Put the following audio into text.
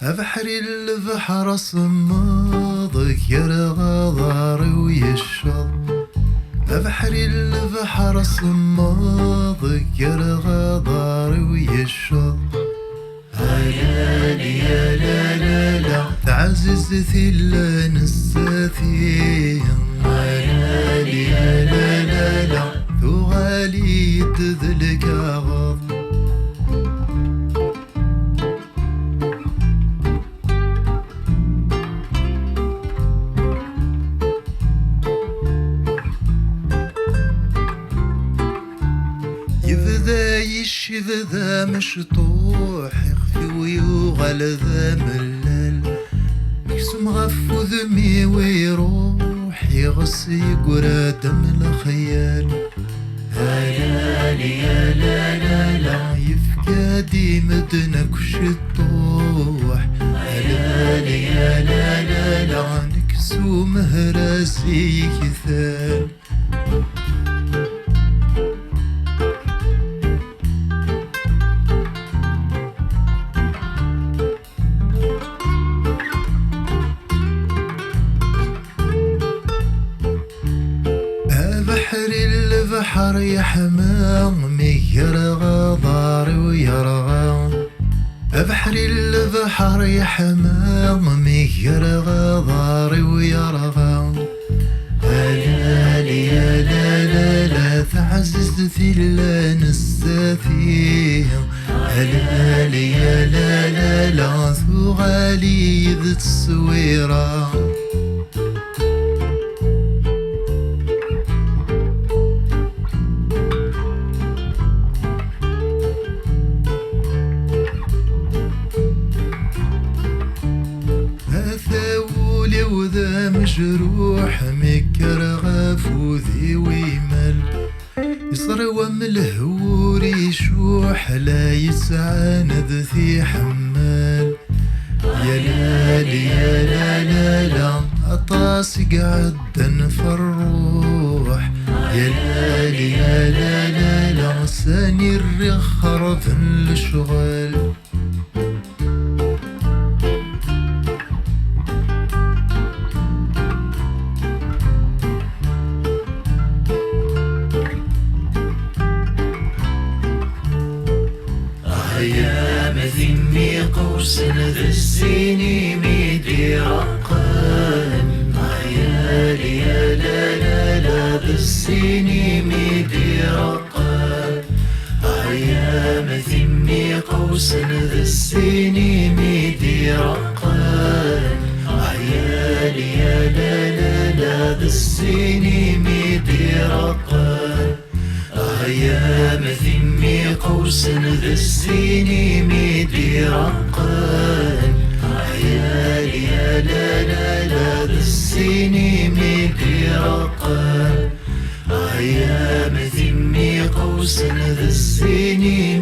أبحر البحر صماضك يرغى ضاري ويشرب. أبحر البحر صماضك يرغى ضاري ويشرب. هلالي يا لا لا لا تعزز ثلان الساثين. هلالي يا لا لا لا ثغالي تذلك غض. يبدا يشذا مشطوح يخفي ويغلى ذا ملال. مكسوم غفو ذمي ويروح يغص يقرا دم الخيال. هلالي يا لا لا لا يفكادي مدنك وشطوح. هلالي يا لا لا لا نكسو مهراسي كثال. البحر يا حمام يرغى ضاري ويرغى. أبحر البحر يا حمام يرغى ضاري ويرغى. هلالي يا لا لا لا تعزز ثلان السافيه. هلالي يا لا لا لا ثغالي ذا السويرة. ثاولي وذا مجروح مكرغف وذي ويمل. يصروى من الهور يشوح لا يسعاند ذي حمال. يا لالي يا لا لا لا أطاس قعدا في الروح. يا لالي يا لا لا لا ساني الرخر في الشغل. يا مثمي قوس ذا السين ميدي رقان. عيالي يا لا لا لا ذا السين ميدي رقان. يا مثمي قوس ذا السين ميدي رقان. عيالي يا لا لا لا ذا السين ميدي رقان. يا مثمي قوس ذا السين ميدي رقان. عيالي يا لا لا لا ذا السين ميدي رقان. يا مثمي قوس ذا السين